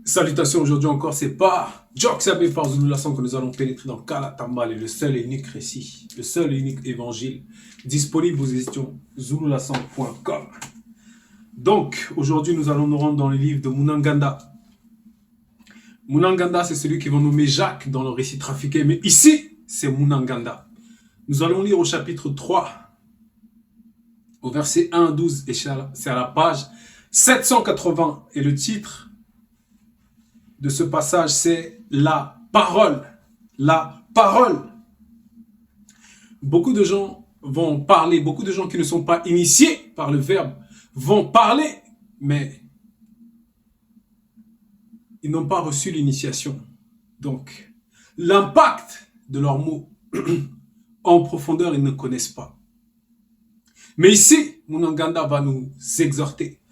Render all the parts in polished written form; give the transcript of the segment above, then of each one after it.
Salutations, aujourd'hui encore, c'est pas Jokes Abbé par Zulu Lasson que nous allons pénétrer dans Kalatambal et le seul et unique récit, le seul et unique évangile disponible aux éditions zululasson.com. Donc, aujourd'hui, nous allons nous rendre dans le livre de Munanganda. Munanganda, c'est celui qui va nommer Jacques dans le récit trafiqué, mais ici, c'est Munanganda. Nous allons lire au chapitre 3, au verset 1 à 12, et c'est à la page 780, et le titre de ce passage, c'est la parole. La parole. Beaucoup de gens vont parler, beaucoup de gens qui ne sont pas initiés par le verbe vont parler, mais ils n'ont pas reçu l'initiation. Donc, l'impact de leurs mots en profondeur, ils ne connaissent pas. Mais ici, Munanganda va nous exhorter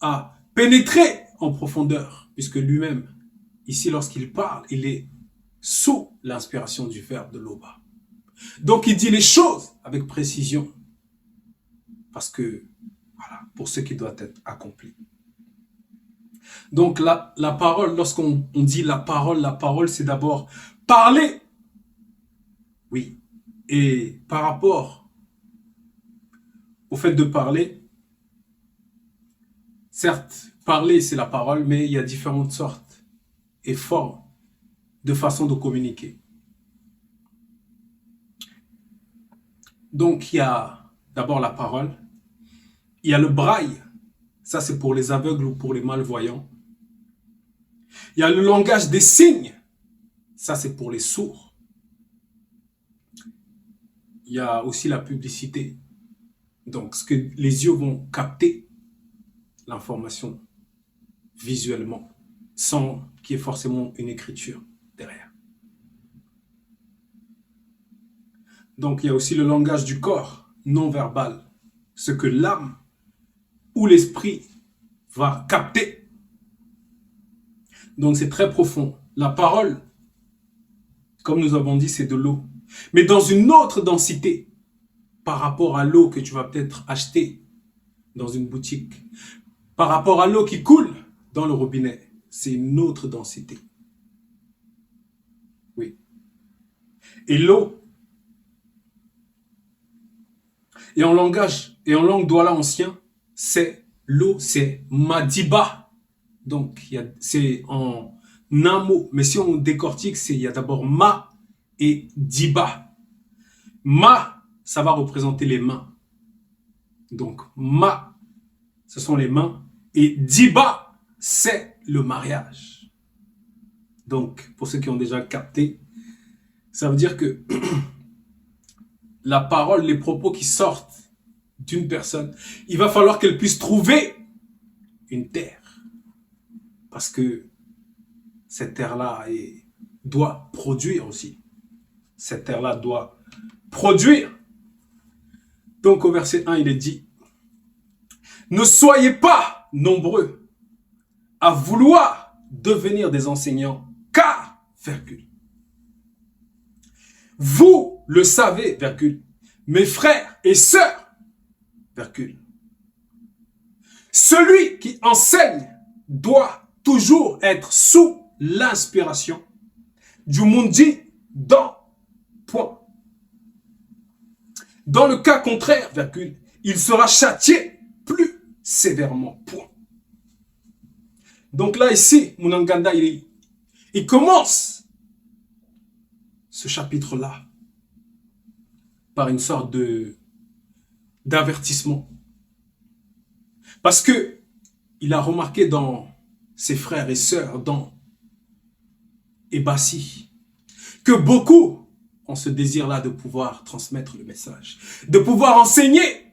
à pénétrer en profondeur, puisque lui-même, ici, lorsqu'il parle, il est sous l'inspiration du verbe de Loba. Donc, il dit les choses avec précision. Parce que, voilà, pour ce qui doit être accompli. Donc, la parole, lorsqu'on dit la parole, c'est d'abord parler. Oui. Et par rapport au fait de parler, certes, parler, c'est la parole, mais il y a différentes sortes et formes de façon de communiquer. Donc, il y a d'abord la parole. Il y a le braille. Ça, c'est pour les aveugles ou pour les malvoyants. Il y a le langage des signes. Ça, c'est pour les sourds. Il y a aussi la publicité. Donc, ce que les yeux vont capter, l'information visuellement, sans qu'il y ait forcément une écriture derrière. Donc, il y a aussi le langage du corps, non verbal. Ce que l'âme ou l'esprit va capter. Donc, c'est très profond. La parole, comme nous avons dit, c'est de l'eau. Mais dans une autre densité par rapport à l'eau que tu vas peut-être acheter dans une boutique. Par rapport à l'eau qui coule dans le robinet. C'est une autre densité. Oui. Et l'eau, et en langue douala ancien, c'est l'eau, c'est Madiba. Donc, c'est en un mot. Mais si on décortique, il y a d'abord Ma et Diba. Ma, ça va représenter les mains. Donc, Ma, ce sont les mains. Et Diba, c'est le mariage. Donc, pour ceux qui ont déjà capté, ça veut dire que la parole, les propos qui sortent d'une personne, il va falloir qu'elle puisse trouver une terre. Parce que cette terre-là doit produire aussi. Cette terre-là doit produire. Donc au verset 1, il est dit, ne soyez pas nombreux à vouloir devenir des enseignants, car, virgule, vous le savez, virgule, mes frères et sœurs, virgule, celui qui enseigne doit toujours être sous l'inspiration du Mundi dans point. Dans le cas contraire, virgule, il sera châtié plus sévèrement, point. Donc là, ici, Munanganda, il commence ce chapitre-là par une sorte d'avertissement. Parce que il a remarqué dans ses frères et sœurs, dans Ebassi, que beaucoup ont ce désir-là de pouvoir transmettre le message, de pouvoir enseigner,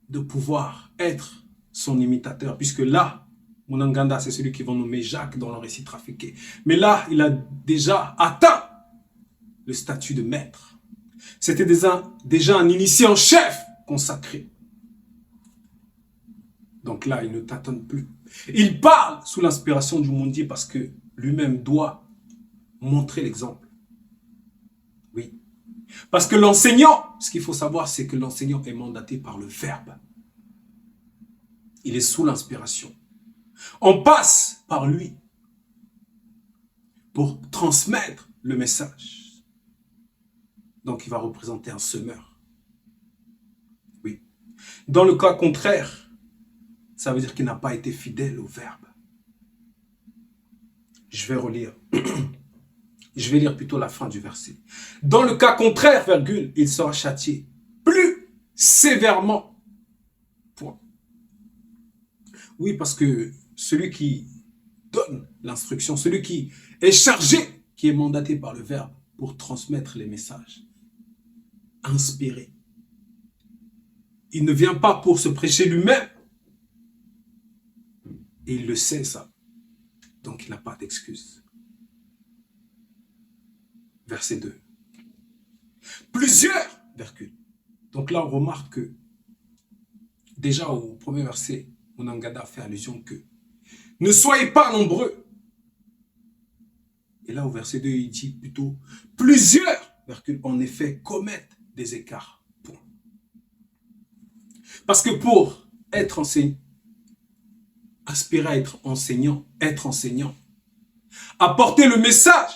de pouvoir être son imitateur, puisque là, Munanganda, c'est celui qui va nommer Jacques dans le récit trafiqué. Mais là, il a déjà atteint le statut de maître. C'était déjà un initié en chef consacré. Donc là, il ne tâtonne plus. Il parle sous l'inspiration du Mundi parce que lui-même doit montrer l'exemple. Oui. Parce que l'enseignant, ce qu'il faut savoir, c'est que l'enseignant est mandaté par le verbe. Il est sous l'inspiration. On passe par lui pour transmettre le message. Donc, il va représenter un semeur. Oui. Dans le cas contraire, ça veut dire qu'il n'a pas été fidèle au verbe. Je vais relire. Je vais lire plutôt la fin du verset. Dans le cas contraire, virgule, il sera châtié plus sévèrement. Point. Oui, parce que celui qui donne l'instruction, celui qui est chargé, qui est mandaté par le verbe pour transmettre les messages, inspiré. Il ne vient pas pour se prêcher lui-même. Et il le sait, ça. Donc, il n'a pas d'excuse. Verset 2. Plusieurs, virgule. Donc là, on remarque que, déjà au premier verset, Monangada fait allusion que ne soyez pas nombreux. Et là, au verset 2, il dit plutôt plusieurs, virgule, en effet, commettent des écarts. Point. Parce que pour être enseignant, aspirer à être enseignant, apporter le message,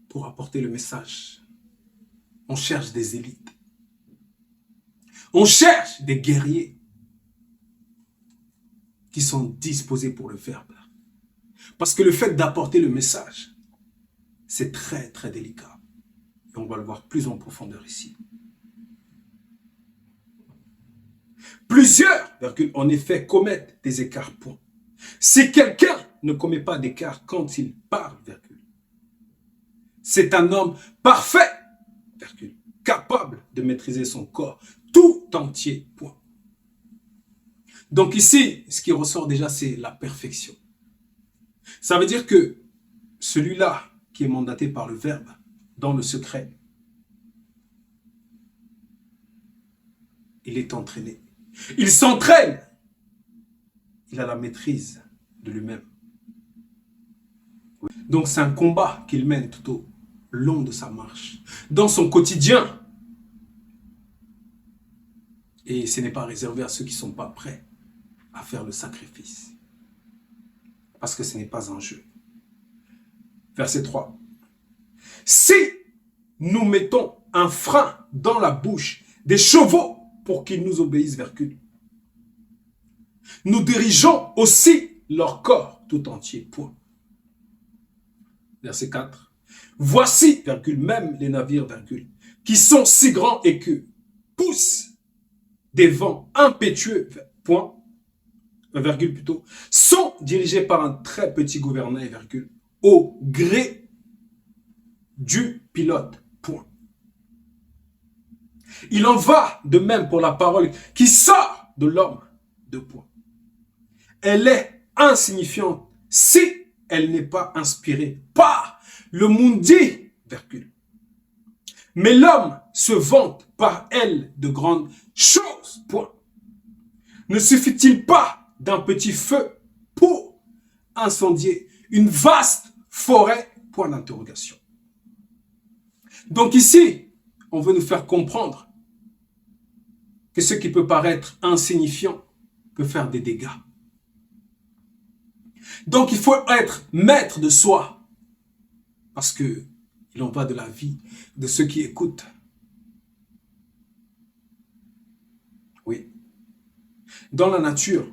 pour apporter le message, on cherche des élites. On cherche des guerriers qui sont disposés pour le verbe. Parce que le fait d'apporter le message, c'est très, très délicat. Et on va le voir plus en profondeur ici. Plusieurs, en effet, commettent des écarts. Point. Si quelqu'un ne commet pas d'écart quand il parle, c'est un homme parfait, capable de maîtriser son corps tout entier. Point. Donc ici, ce qui ressort déjà, c'est la perfection. Ça veut dire que celui-là qui est mandaté par le verbe dans le secret, il est entraîné. Il s'entraîne. Il a la maîtrise de lui-même. Donc c'est un combat qu'il mène tout au long de sa marche, dans son quotidien. Et ce n'est pas réservé à ceux qui ne sont pas prêts à faire le sacrifice. Parce que ce n'est pas un jeu. Verset 3. Si nous mettons un frein dans la bouche des chevaux pour qu'ils nous obéissent, virgule, nous dirigeons aussi leur corps tout entier. Point. Verset 4. Voici, virgule, même les navires, virgule, qui sont si grands et que poussent des vents impétueux, point, virgule plutôt, sont dirigés par un très petit gouvernail, virgule, au gré du pilote, point. Il en va de même pour la parole qui sort de l'homme, deux points. Elle est insignifiante si elle n'est pas inspirée par le mundi, virgule. Mais l'homme se vante par elle de grandes choses, point. Ne suffit-il pas d'un petit feu pour incendier une vaste forêt, point d'interrogation. Donc ici, on veut nous faire comprendre que ce qui peut paraître insignifiant peut faire des dégâts. Donc il faut être maître de soi, parce que il en va de la vie de ceux qui écoutent. Oui. Dans la nature,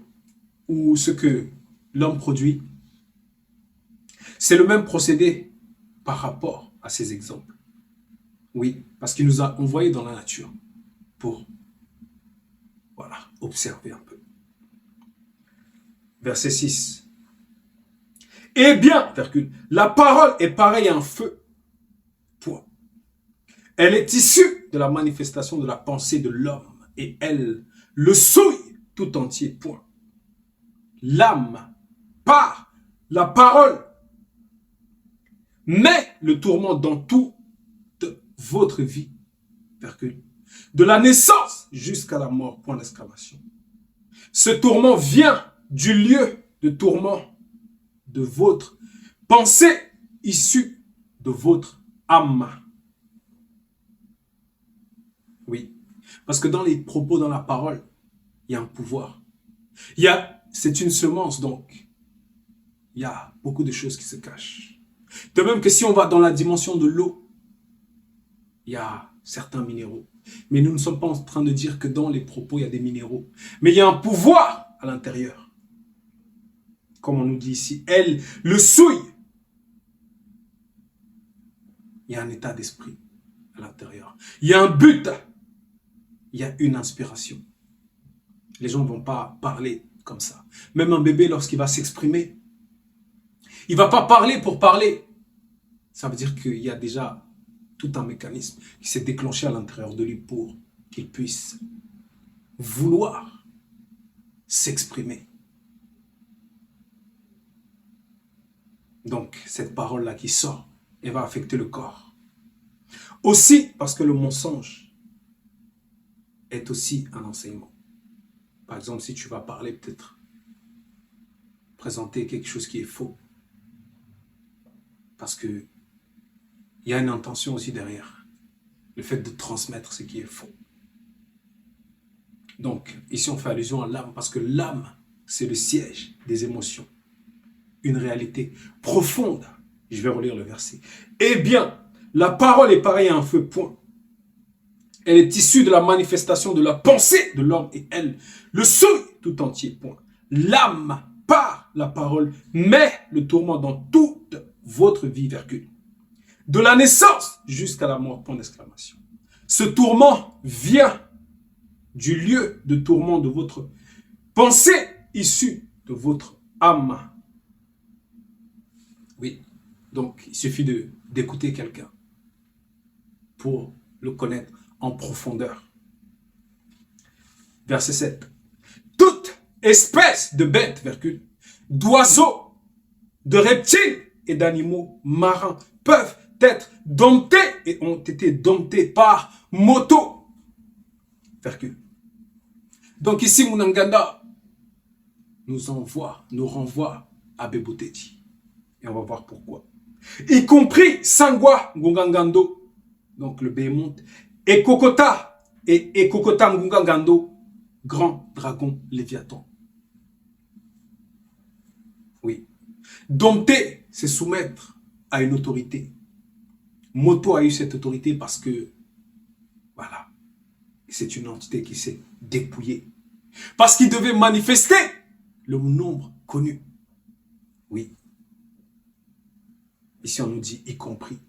ou ce que l'homme produit, c'est le même procédé par rapport à ces exemples. Oui, parce qu'il nous a envoyés dans la nature pour, voilà, observer un peu. Verset 6. Eh bien, virgule, la parole est pareille à un feu. Point. Elle est issue de la manifestation de la pensée de l'homme et elle le souille tout entier. Point. L'âme, par la parole, met le tourment dans toute votre vie, virgule, de la naissance jusqu'à la mort. Point d'exclamation. Ce tourment vient du lieu de tourment de votre pensée issue de votre âme. Oui, parce que dans les propos, dans la parole, il y a un pouvoir. C'est une semence donc. il y a beaucoup de choses qui se cachent. De même que si on va dans la dimension de l'eau, il y a certains minéraux. Mais nous ne sommes pas en train de dire que dans les propos, il y a des minéraux. Mais il y a un pouvoir à l'intérieur. Comme on nous dit ici, elle le souille. Il y a un état d'esprit à l'intérieur. Il y a un but. Il y a une inspiration. Les gens ne vont pas parler comme ça. Même un bébé, lorsqu'il va s'exprimer, il ne va pas parler pour parler. Ça veut dire qu'il y a déjà tout un mécanisme qui s'est déclenché à l'intérieur de lui pour qu'il puisse vouloir s'exprimer. Donc, cette parole-là qui sort, elle va affecter le corps. Aussi, parce que le mensonge est aussi un enseignement. Par exemple, si tu vas parler, peut-être présenter quelque chose qui est faux. Parce que il y a une intention aussi derrière. Le fait de transmettre ce qui est faux. Donc, ici on fait allusion à l'âme, parce que l'âme, c'est le siège des émotions. Une réalité profonde. Je vais relire le verset. Eh bien, la parole est pareille à un feu, point. Elle est issue de la manifestation de la pensée de l'homme et elle le souille tout entier, point. L'âme, par la parole, met le tourment dans toute votre vie, virgule. De la naissance jusqu'à la mort, point d'exclamation. Ce tourment vient du lieu de tourment de votre pensée issue de votre âme. Oui, donc il suffit d'écouter quelqu'un pour le connaître en profondeur. Verset 7. Toute espèce de bêtes, virgule, d'oiseaux, de reptiles et d'animaux marins peuvent être domptés et ont été domptés par moto, virgule. Donc ici, Munanganda nous renvoie à Beboteti. Et on va voir pourquoi. Y compris Sangwa Ngungangando, donc le Béhémonte, et Kokota Ngungangando, grand dragon Léviathan. Oui. Dompter, c'est soumettre à une autorité. Moto a eu cette autorité parce que, voilà, c'est une entité qui s'est dépouillée. Parce qu'il devait manifester le nombre connu. Oui. Ici, on nous dit y compris.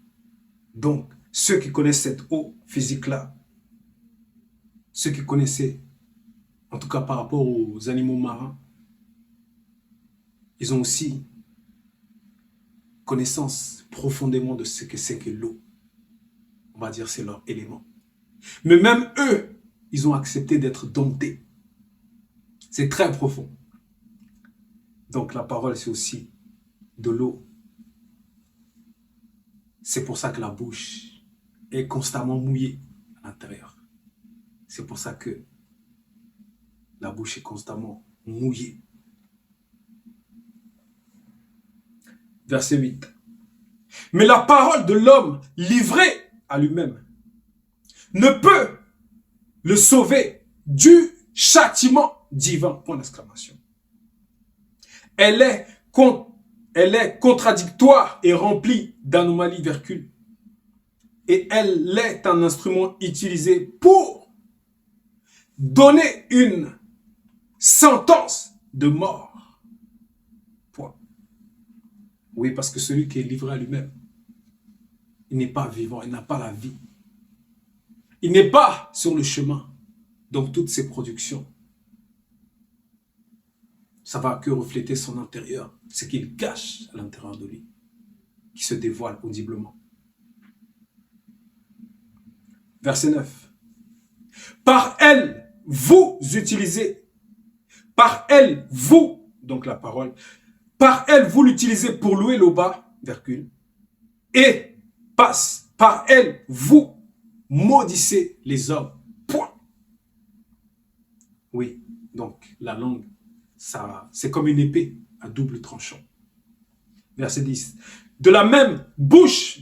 Donc, ceux qui connaissent cette eau physique-là, ceux qui connaissaient, en tout cas par rapport aux animaux marins, ils ont aussi connaissance profondément de ce que c'est que l'eau. On va dire c'est leur élément. Mais même eux, ils ont accepté d'être domptés. C'est très profond. Donc la parole, c'est aussi de l'eau. C'est pour ça que la bouche est constamment mouillée à l'intérieur. C'est pour ça que la bouche est constamment mouillée. Verset 8. Mais la parole de l'homme livrée à lui-même ne peut le sauver du châtiment divin. Point d'exclamation. Elle est contradictoire et remplie d'anomalies, virgule. Et elle est un instrument utilisé pour donner une sentence de mort. Point. Oui, parce que celui qui est livré à lui-même, il n'est pas vivant, il n'a pas la vie. Il n'est pas sur le chemin. Donc toutes ses productions, ça va que refléter son intérieur, ce qu'il cache à l'intérieur de lui, qui se dévoile audiblement. Verset 9. Par elle, vous utilisez, par elle, vous, donc la parole, par elle, vous l'utilisez pour louer l'Oba, virgule, et par elle, vous maudissez les hommes, point. Oui, donc la langue, ça, c'est comme une épée à double tranchant. Verset 10. De la même bouche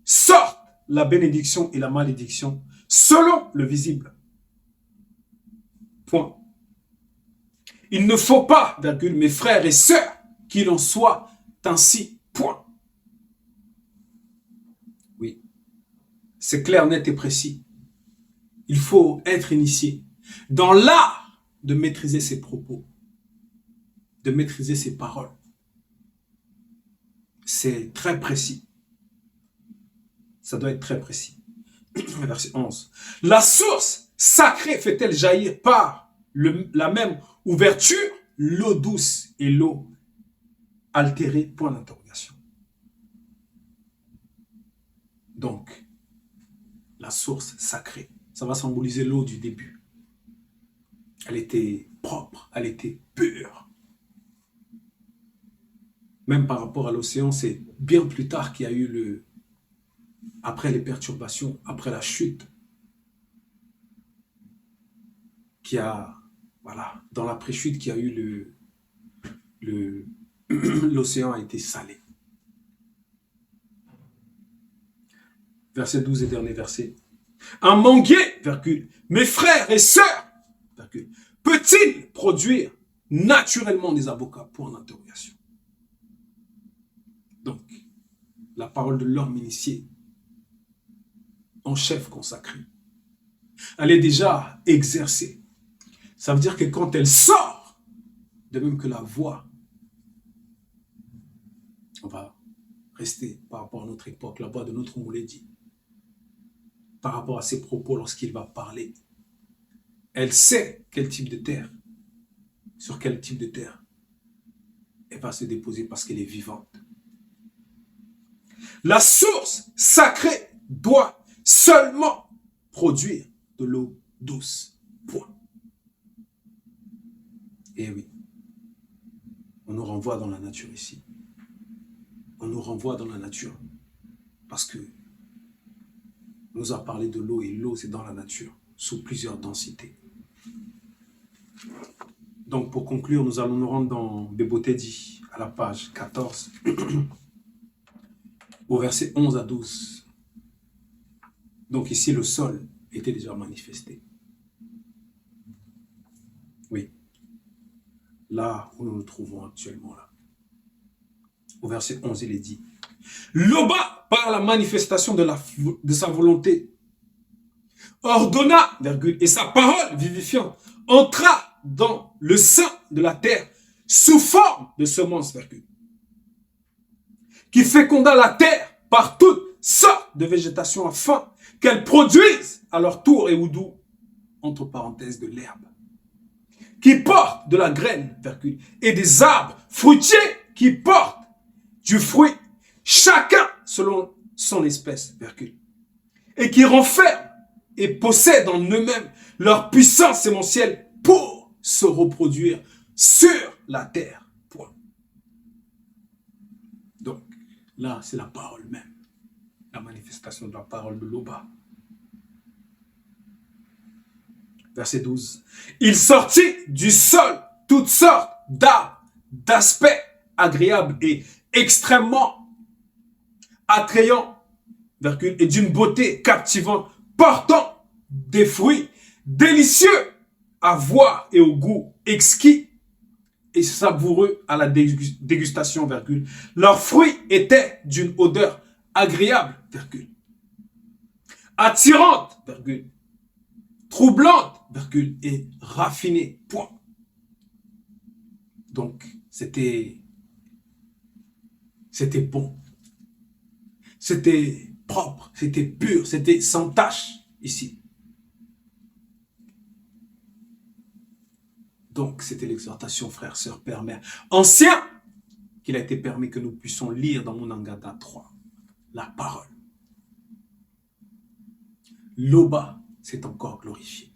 sortent la bénédiction et la malédiction selon le visible. Point. Il ne faut pas, virgule, mes frères et sœurs, qu'il en soit ainsi, point. Oui, c'est clair, net et précis. Il faut être initié dans l'art de maîtriser ses propos, de maîtriser ses paroles. C'est très précis. Ça doit être très précis. Verset 11. La source sacrée fait-elle jaillir par la même ouverture l'eau douce et l'eau altérée? Point d'interrogation. Donc, la source sacrée, ça va symboliser l'eau du début. Elle était propre, elle était pure. Même par rapport à l'océan, c'est bien plus tard qu'il y a eu après les perturbations, après la chute, voilà, dans la pré-chute, qu'il y a eu l'océan a été salé. Verset 12 et dernier verset. Un manguier, virgule, mes frères et sœurs, virgule, peut-il produire naturellement des avocats? Point d'interrogation. Donc, la parole de l'homme initié, en chef consacré, elle est déjà exercée. Ça veut dire que quand elle sort, de même que la voix, on va rester par rapport à notre époque, la voix de notre Mouledi, par rapport à ses propos lorsqu'il va parler, elle sait quel type de terre, sur quel type de terre elle va se déposer parce qu'elle est vivante. La source sacrée doit seulement produire de l'eau douce. Point. Et oui, on nous renvoie dans la nature ici. On nous renvoie dans la nature parce que on nous a parlé de l'eau et l'eau c'est dans la nature sous plusieurs densités. Donc pour conclure, nous allons nous rendre dans Bébotedi à la page 14 au verset 11 à 12. Donc ici le sol était déjà manifesté. Oui, là où nous nous trouvons actuellement là. Au verset 11, il est dit: Loba, par la manifestation de sa volonté, ordonna, virgule, et sa parole vivifiante entra dans le sein de la terre sous forme de semence, virgule, qui féconda la terre par toutes sortes de végétation afin qu'elle produise à leur tour et oudou, entre parenthèses, de l'herbe, qui porte de la graine, virgule, et des arbres fruitiers qui portent du fruit, chacun selon son espèce, virgule, et qui renferment et possèdent en eux-mêmes leur puissance sémentielle pour se reproduire sur la terre. Point. Donc, là, c'est la parole même, la manifestation de la parole de Loba. Verset 12. Il sortit du sol toutes sortes d'arbres, d'aspects agréables et extrêmement attrayants, et d'une beauté captivante, portant des fruits délicieux à voir et au goût exquis et savoureux à la dégustation, virgule. Leurs fruits étaient d'une odeur agréable, virgule, attirante, virgule, troublante, virgule, et raffinée, point. Donc, c'était bon. C'était propre, c'était pur, c'était sans tache ici. Donc, c'était l'exhortation, frères, sœurs, père, mère, ancien, qu'il a été permis que nous puissions lire dans Monangata 3, la parole. Loba s'est encore glorifié.